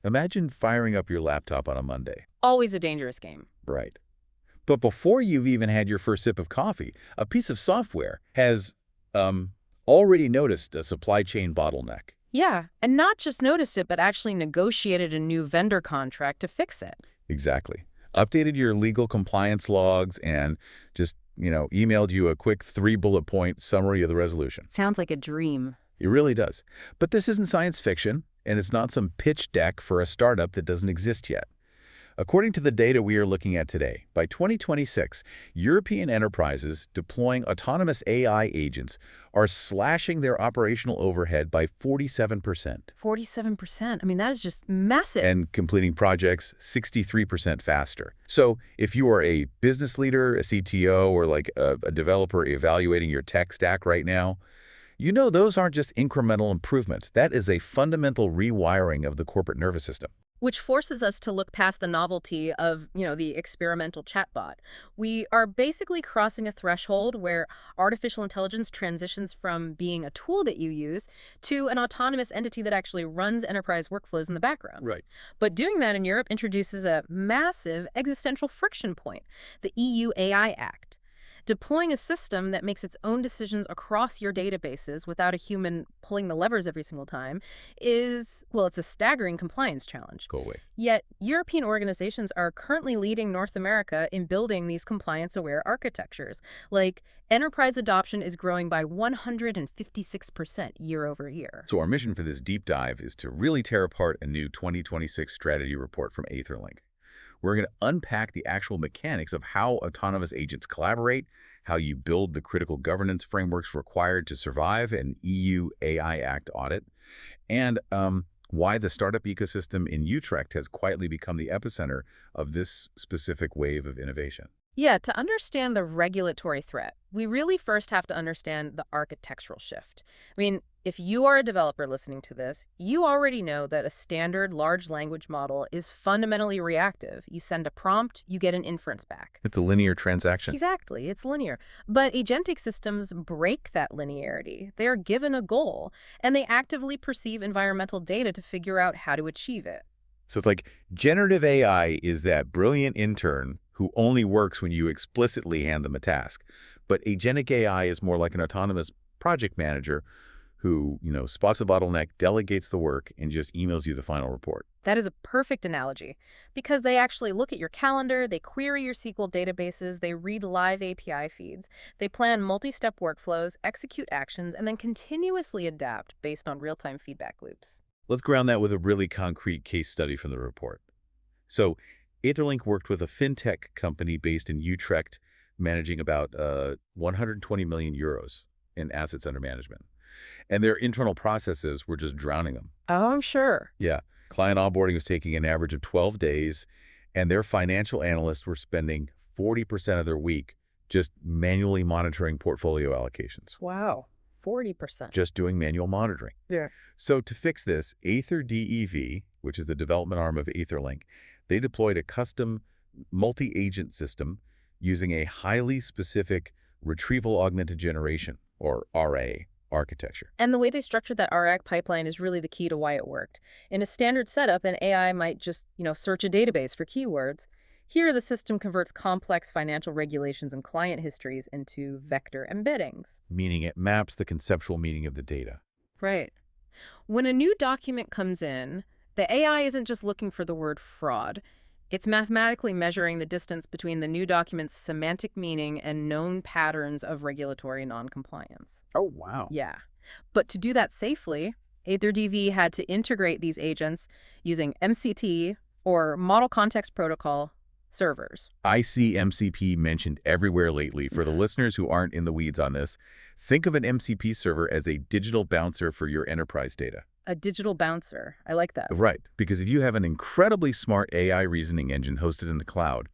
Imagine firing up your laptop on a Monday. Always a dangerous game. Right. But before you've even had your first sip of coffee, a piece of software has already noticed a supply chain bottleneck. Yeah, and not just noticed it, but actually negotiated a new vendor contract to fix it. Exactly. Updated your legal compliance logs and just, emailed you a quick 3-bullet point summary of the resolution. Sounds like a dream. It really does. But this isn't science fiction, and it's not some pitch deck for a startup that doesn't exist yet. According to the data we are looking at today, by 2026, European enterprises deploying autonomous AI agents are slashing their operational overhead by 47%. 47%. I mean, that is just massive. And completing projects 63% faster. So if you are a business leader, a CTO, or like a developer evaluating your tech stack right now, those aren't just incremental improvements. That is a fundamental rewiring of the corporate nervous system. Which forces us to look past the novelty of, the experimental chatbot. We are basically crossing a threshold where artificial intelligence transitions from being a tool that you use to an autonomous entity that actually runs enterprise workflows in the background. Right. But doing that in Europe introduces a massive existential friction point, the EU AI Act. Deploying a system that makes its own decisions across your databases without a human pulling the levers every single time is, well, it's a staggering compliance challenge. Go away. Yet, European organizations are currently leading North America in building these compliance-aware architectures. Like, enterprise adoption is growing by 156% year over year. So our mission for this deep dive is to really tear apart a new 2026 strategy report from AetherLink. We're going to unpack the actual mechanics of how autonomous agents collaborate, how you build the critical governance frameworks required to survive an EU AI Act audit, and why the startup ecosystem in Utrecht has quietly become the epicenter of this specific wave of innovation. Yeah, to understand the regulatory threat, we really first have to understand the architectural shift. I mean, if you are a developer listening to this, you already know that a standard large language model is fundamentally reactive. You send a prompt, you get an inference back. It's a linear transaction. Exactly, it's linear. But agentic systems break that linearity. They are given a goal, and they actively perceive environmental data to figure out how to achieve it. So it's like generative AI is that brilliant intern who only works when you explicitly hand them a task. But agentic AI is more like an autonomous project manager who, spots a bottleneck, delegates the work, and just emails you the final report. That is a perfect analogy because they actually look at your calendar, they query your SQL databases, they read live API feeds, they plan multi-step workflows, execute actions, and then continuously adapt based on real-time feedback loops. Let's ground that with a really concrete case study from the report. So AetherLink worked with a fintech company based in Utrecht, managing about 120 million euros in assets under management. And their internal processes were just drowning them. Oh, I'm sure. Yeah. Client onboarding was taking an average of 12 days, and their financial analysts were spending 40% of their week just manually monitoring portfolio allocations. Wow. 40%. Just doing manual monitoring. Yeah. So to fix this, AetherDEV, which is the development arm of AetherLink, they deployed a custom multi-agent system using a highly specific retrieval augmented generation, or RA, architecture. And the way they structured that RAG pipeline is really the key to why it worked. In a standard setup, an AI might just, search a database for keywords. Here, the system converts complex financial regulations and client histories into vector embeddings. Meaning it maps the conceptual meaning of the data. Right. When a new document comes in, the AI isn't just looking for the word fraud. It's mathematically measuring the distance between the new document's semantic meaning and known patterns of regulatory noncompliance. Oh, wow. Yeah. But to do that safely, AetherDV had to integrate these agents using MCP, or Model Context Protocol, servers. I see MCP mentioned everywhere lately. For the listeners who aren't in the weeds on this, think of an MCP server as a digital bouncer for your enterprise data. A digital bouncer. I like that. Right, because if you have an incredibly smart AI reasoning engine hosted in the cloud,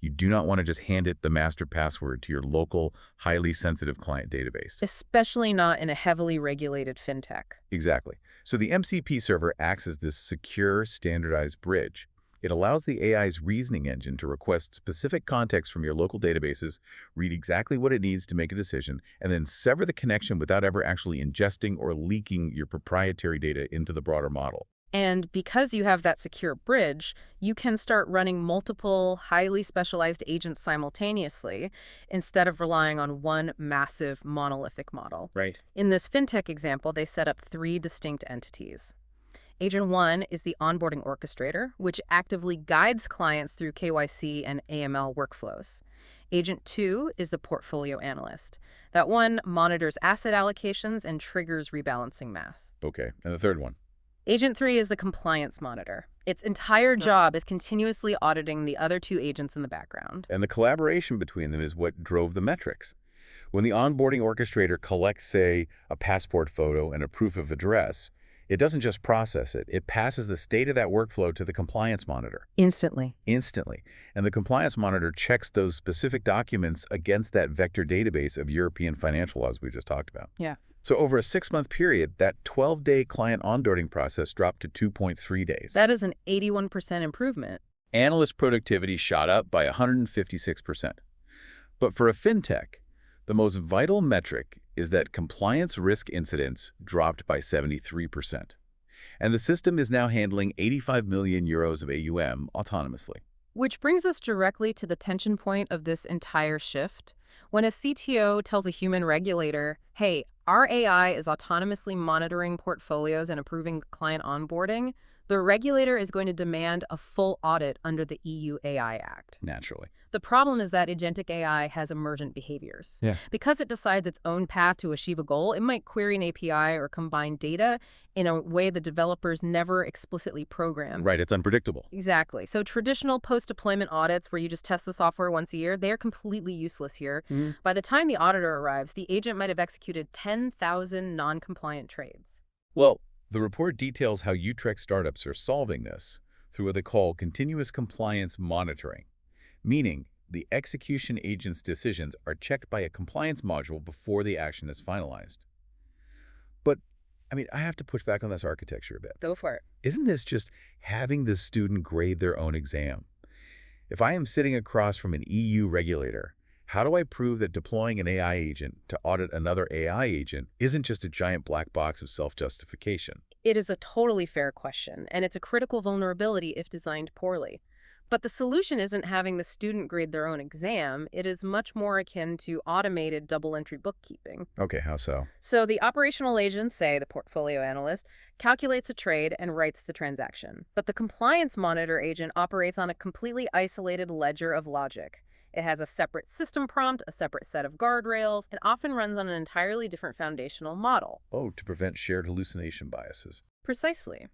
you do not want to just hand it the master password to your local, highly sensitive client database. Especially not in a heavily regulated fintech. Exactly. So the MCP server acts as this secure, standardized bridge. It allows the AI's reasoning engine to request specific context from your local databases, read exactly what it needs to make a decision, and then sever the connection without ever actually ingesting or leaking your proprietary data into the broader model. And because you have that secure bridge, you can start running multiple highly specialized agents simultaneously instead of relying on one massive monolithic model. Right. In this fintech example, they set up 3 distinct entities. Agent 1 is the onboarding orchestrator, which actively guides clients through KYC and AML workflows. Agent 2 is the portfolio analyst. That one monitors asset allocations and triggers rebalancing math. Okay. And the third one? Agent 3 is the compliance monitor. Its entire job is continuously auditing the other 2 agents in the background. And the collaboration between them is what drove the metrics. When the onboarding orchestrator collects, say, a passport photo and a proof of address, it doesn't just process it. It passes the state of that workflow to the compliance monitor. Instantly. Instantly. And the compliance monitor checks those specific documents against that vector database of European financial laws we just talked about. Yeah. So over a 6-month period, that 12-day client onboarding process dropped to 2.3 days. That is an 81% improvement. Analyst productivity shot up by 156%. But for a fintech, the most vital metric is that compliance risk incidents dropped by 73%. And the system is now handling 85 million euros of AUM autonomously. Which brings us directly to the tension point of this entire shift. When a CTO tells a human regulator, hey, our AI is autonomously monitoring portfolios and approving client onboarding, the regulator is going to demand a full audit under the EU AI Act. Naturally. The problem is that agentic AI has emergent behaviors. Yeah. Because it decides its own path to achieve a goal, it might query an API or combine data in a way the developers never explicitly programmed. Right, it's unpredictable. Exactly. So traditional post-deployment audits where you just test the software once a year, they are completely useless here. By the time the auditor arrives, the agent might have executed 10,000 non-compliant trades. Well, the report details how Utrecht startups are solving this through what they call continuous compliance monitoring, meaning the execution agent's decisions are checked by a compliance module before the action is finalized. But, I have to push back on this architecture a bit. Go for it. Isn't this just having the student grade their own exam? If I am sitting across from an EU regulator, how do I prove that deploying an AI agent to audit another AI agent isn't just a giant black box of self-justification? It is a totally fair question, and it's a critical vulnerability if designed poorly. But the solution isn't having the student grade their own exam. It is much more akin to automated double-entry bookkeeping. Okay, how so? So the operational agent, say the portfolio analyst, calculates a trade and writes the transaction. But the compliance monitor agent operates on a completely isolated ledger of logic. It has a separate system prompt, a separate set of guardrails, and often runs on an entirely different foundational model. Oh, to prevent shared hallucination biases. Precisely.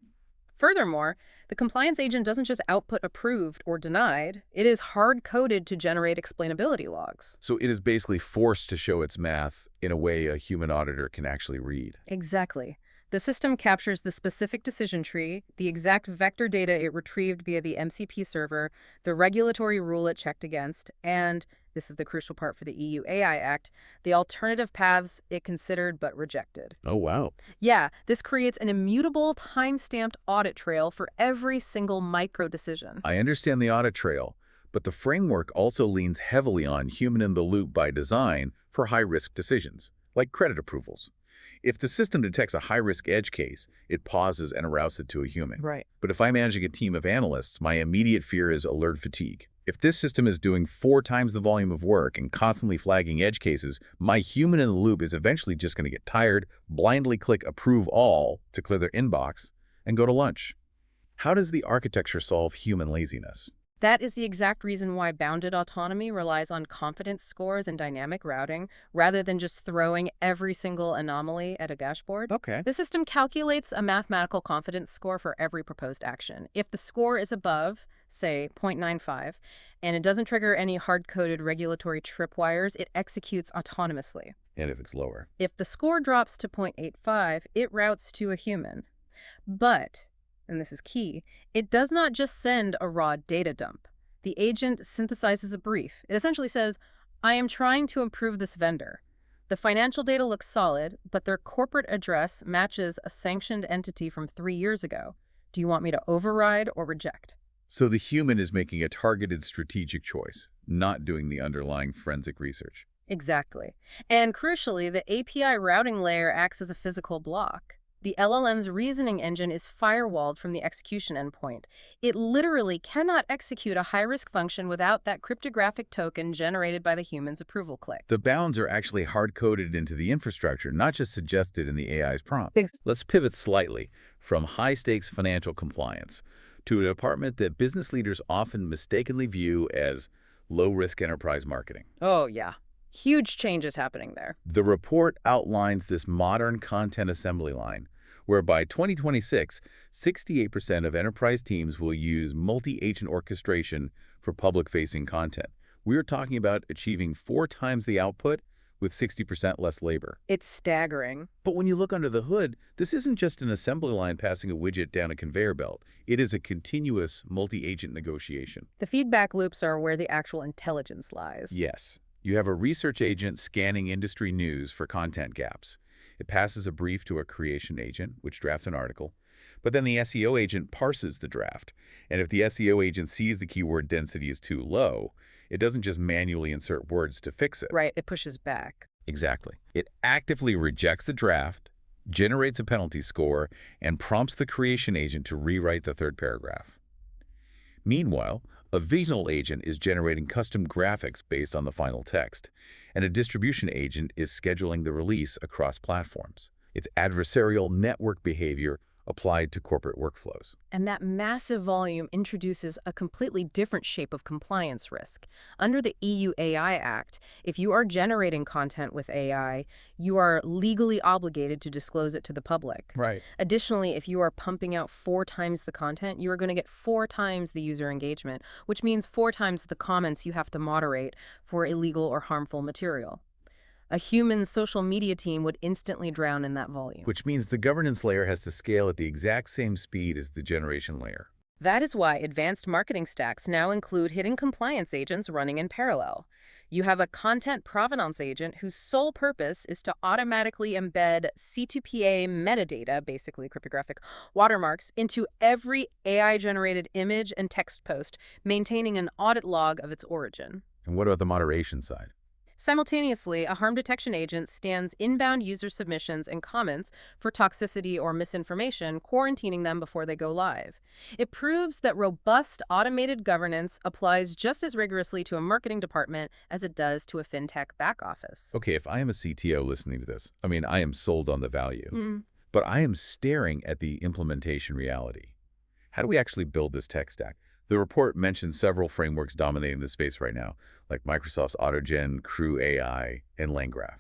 Furthermore, the compliance agent doesn't just output approved or denied. It is hard-coded to generate explainability logs. So it is basically forced to show its math in a way a human auditor can actually read. Exactly. The system captures the specific decision tree, the exact vector data it retrieved via the MCP server, the regulatory rule it checked against, and, this is the crucial part for the EU AI Act, the alternative paths it considered but rejected. Oh, wow. Yeah, this creates an immutable, time-stamped audit trail for every single micro-decision. I understand the audit trail, but the framework also leans heavily on human-in-the-loop by design for high-risk decisions, like credit approvals. If the system detects a high-risk edge case, it pauses and routes it to a human. Right. But if I'm managing a team of analysts, my immediate fear is alert fatigue. If this system is doing 4 times the volume of work and constantly flagging edge cases, my human in the loop is eventually just going to get tired, blindly click approve all to clear their inbox, and go to lunch. How does the architecture solve human laziness? That is the exact reason why bounded autonomy relies on confidence scores and dynamic routing, rather than just throwing every single anomaly at a dashboard. Okay. The system calculates a mathematical confidence score for every proposed action. If the score is above, say, 0.95, and it doesn't trigger any hard-coded regulatory tripwires, it executes autonomously. And if it's lower? If the score drops to 0.85, it routes to a human. But, and this is key, it does not just send a raw data dump. The agent synthesizes a brief. It essentially says, I am trying to improve this vendor. The financial data looks solid, but their corporate address matches a sanctioned entity from 3 years ago. Do you want me to override or reject? So the human is making a targeted strategic choice, not doing the underlying forensic research. Exactly. And crucially, the API routing layer acts as a physical block. The LLM's reasoning engine is firewalled from the execution endpoint. It literally cannot execute a high-risk function without that cryptographic token generated by the human's approval click. The bounds are actually hard-coded into the infrastructure, not just suggested in the AI's prompt. Ex- Let's pivot slightly from high-stakes financial compliance to a department that business leaders often mistakenly view as low-risk enterprise marketing. Oh, yeah. Huge changes happening there. The report outlines this modern content assembly line, where by 2026, 68% of enterprise teams will use multi-agent orchestration for public-facing content. We're talking about achieving 4 times the output with 60% less labor. It's staggering. But when you look under the hood, this isn't just an assembly line passing a widget down a conveyor belt. It is a continuous multi-agent negotiation. The feedback loops are where the actual intelligence lies. Yes. You have a research agent scanning industry news for content gaps. It passes a brief to a creation agent, which drafts an article. But then the SEO agent parses the draft. And if the SEO agent sees the keyword density is too low, it doesn't just manually insert words to fix it. Right, it pushes back. Exactly. It actively rejects the draft, generates a penalty score, and prompts the creation agent to rewrite the third paragraph. Meanwhile, a visual agent is generating custom graphics based on the final text, and a distribution agent is scheduling the release across platforms. It's adversarial network behavior applied to corporate workflows. And that massive volume introduces a completely different shape of compliance risk. Under the EU AI Act, if you are generating content with AI, you are legally obligated to disclose it to the public. Right. Additionally, if you are pumping out 4 times the content, you are going to get 4 times the user engagement, which means 4 times the comments you have to moderate for illegal or harmful material. A human social media team would instantly drown in that volume. Which means the governance layer has to scale at the exact same speed as the generation layer. That is why advanced marketing stacks now include hidden compliance agents running in parallel. You have a content provenance agent whose sole purpose is to automatically embed C2PA metadata, basically cryptographic watermarks, into every AI-generated image and text post, maintaining an audit log of its origin. And what about the moderation side? Simultaneously, a harm detection agent scans inbound user submissions and comments for toxicity or misinformation, quarantining them before they go live. It proves that robust automated governance applies just as rigorously to a marketing department as it does to a fintech back office. Okay, if I am a CTO listening to this, I am sold on the value, but I am staring at the implementation reality. How do we actually build this tech stack? The report mentions several frameworks dominating the space right now, like Microsoft's AutoGen, Crew AI, and LangGraph.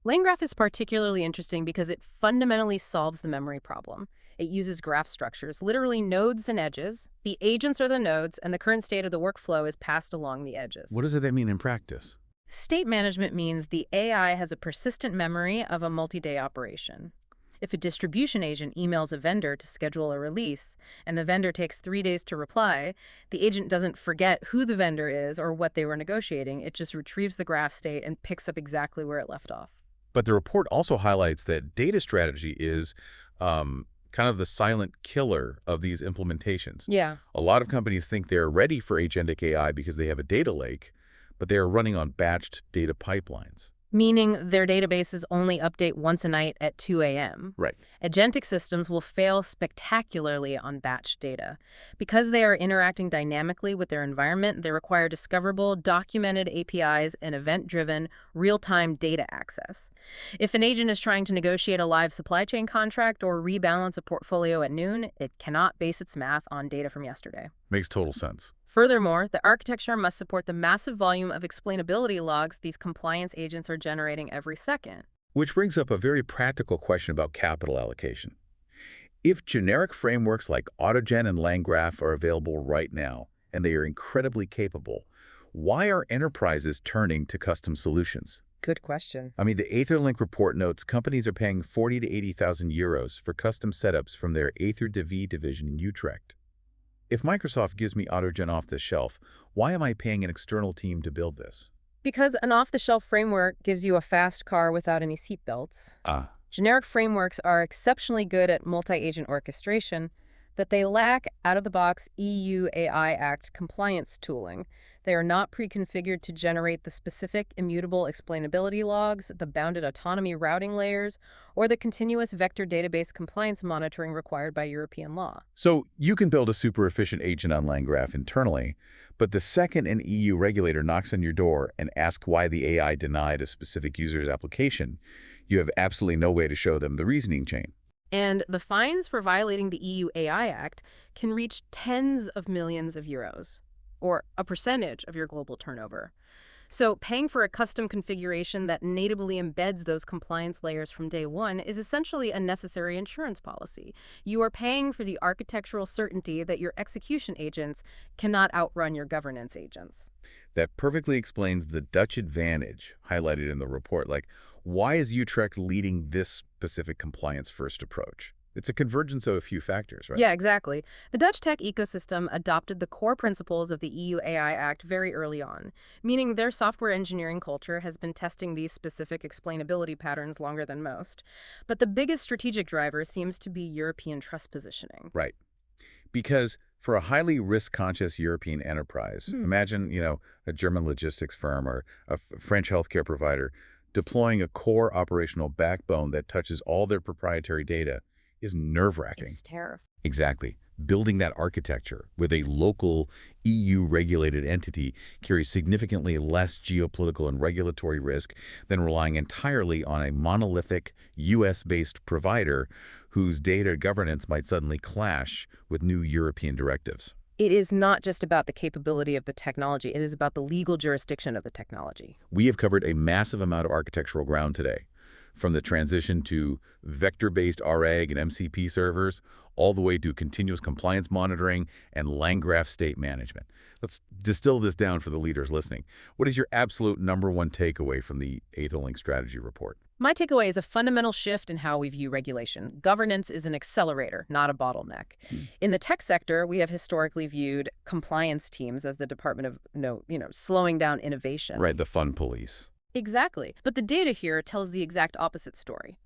LangGraph is particularly interesting because it fundamentally solves the memory problem. It uses graph structures, literally nodes and edges. The agents are the nodes, and the current state of the workflow is passed along the edges. What does that mean in practice? State management means the AI has a persistent memory of a multi-day operation. If a distribution agent emails a vendor to schedule a release, and the vendor takes 3 days to reply, the agent doesn't forget who the vendor is or what they were negotiating. It just retrieves the graph state and picks up exactly where it left off. But the report also highlights that data strategy is kind of the silent killer of these implementations. Yeah. A lot of companies think they're ready for Agentic AI because they have a data lake, but they are running on batched data pipelines. Meaning their databases only update once a night at 2 a.m. Right. Agentic systems will fail spectacularly on batch data. Because they are interacting dynamically with their environment, they require discoverable, documented APIs and event-driven, real-time data access. If an agent is trying to negotiate a live supply chain contract or rebalance a portfolio at noon, it cannot base its math on data from yesterday. Makes total sense. Furthermore, the architecture must support the massive volume of explainability logs these compliance agents are generating every second. Which brings up a very practical question about capital allocation. If generic frameworks like AutoGen and LangGraph are available right now, and they are incredibly capable, why are enterprises turning to custom solutions? Good question. The AetherLink report notes companies are paying 40 to 80,000 euros for custom setups from their AetherDV division in Utrecht. If Microsoft gives me AutoGen off the shelf, why am I paying an external team to build this? Because an off-the-shelf framework gives you a fast car without any seatbelts. Generic frameworks are exceptionally good at multi-agent orchestration, but they lack out-of-the-box EU AI Act compliance tooling. They are not pre-configured to generate the specific immutable explainability logs, the bounded autonomy routing layers, or the continuous vector database compliance monitoring required by European law. So you can build a super efficient agent on LangGraph internally, but the second an EU regulator knocks on your door and asks why the AI denied a specific user's application, you have absolutely no way to show them the reasoning chain. And the fines for violating the EU AI Act can reach tens of millions of euros, or a percentage of your global turnover. So paying for a custom configuration that natively embeds those compliance layers from day one is essentially a necessary insurance policy. You are paying for the architectural certainty that your execution agents cannot outrun your governance agents. That perfectly explains the Dutch advantage highlighted in the report. Like, why is Utrecht leading this specific compliance-first approach? It's a convergence of a few factors, right? Yeah, exactly. The Dutch tech ecosystem adopted the core principles of the EU AI Act very early on, meaning their software engineering culture has been testing these specific explainability patterns longer than most. But the biggest strategic driver seems to be European trust positioning. Right. Because for a highly risk-conscious European enterprise, imagine, a German logistics firm or a French healthcare provider deploying a core operational backbone that touches all their proprietary data is nerve-wracking. It's terrifying. Exactly. Building that architecture with a local EU-regulated entity carries significantly less geopolitical and regulatory risk than relying entirely on a monolithic US-based provider whose data governance might suddenly clash with new European directives. It is not just about the capability of the technology, it is about the legal jurisdiction of the technology. We have covered a massive amount of architectural ground today, from the transition to vector-based RAG and MCP servers, all the way to continuous compliance monitoring and LangGraph state management. Let's distill this down for the leaders listening. What is your absolute #1 takeaway from the AetherLink strategy report? My takeaway is a fundamental shift in how we view regulation. Governance is an accelerator, not a bottleneck. In the tech sector, we have historically viewed compliance teams as the department of, slowing down innovation. Right, the fun police. Exactly. But the data here tells the exact opposite story.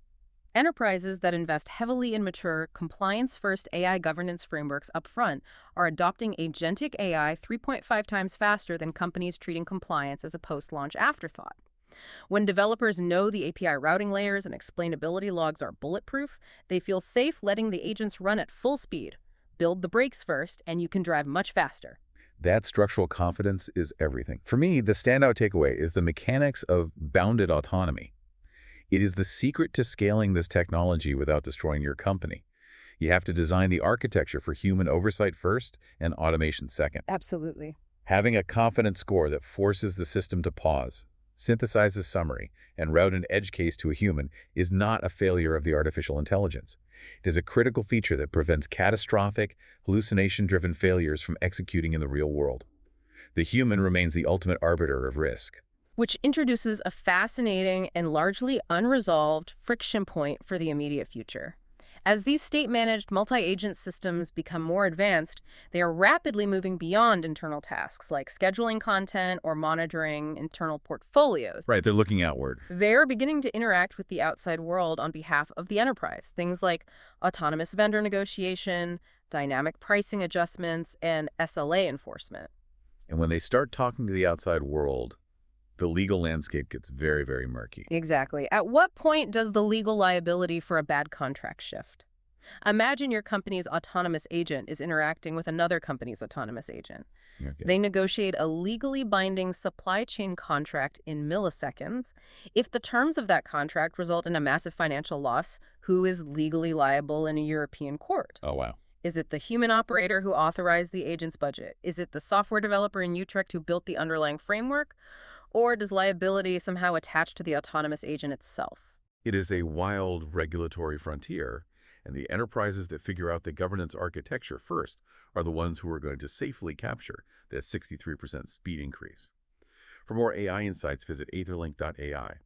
Enterprises that invest heavily in mature, compliance-first AI governance frameworks upfront are adopting Agentic AI 3.5 times faster than companies treating compliance as a post-launch afterthought. When developers know the API routing layers and explainability logs are bulletproof, they feel safe letting the agents run at full speed. Build the brakes first, and you can drive much faster. That structural confidence is everything. For me, the standout takeaway is the mechanics of bounded autonomy. It is the secret to scaling this technology without destroying your company. You have to design the architecture for human oversight first and automation second. Absolutely. Having a confidence score that forces the system to pause, synthesize a summary, and route an edge case to a human is not a failure of the artificial intelligence. It is a critical feature that prevents catastrophic, hallucination-driven failures from executing in the real world. The human remains the ultimate arbiter of risk. Which introduces a fascinating and largely unresolved friction point for the immediate future. As these state-managed multi-agent systems become more advanced, they are rapidly moving beyond internal tasks like scheduling content or monitoring internal portfolios. Right, they're looking outward. They're beginning to interact with the outside world on behalf of the enterprise. Things like autonomous vendor negotiation, dynamic pricing adjustments, and SLA enforcement. And when they start talking to the outside world, the legal landscape gets very, very murky. Exactly. At what point does the legal liability for a bad contract shift? Imagine your company's autonomous agent is interacting with another company's autonomous agent. Okay. They negotiate a legally binding supply chain contract in milliseconds. If the terms of that contract result in a massive financial loss, who is legally liable in a European court? Oh, wow. Is it the human operator who authorized the agent's budget? Is it the software developer in Utrecht who built the underlying framework? Or does liability somehow attach to the autonomous agent itself? It is a wild regulatory frontier, and the enterprises that figure out the governance architecture first are the ones who are going to safely capture that 63% speed increase. For more AI insights, visit AetherLink.ai.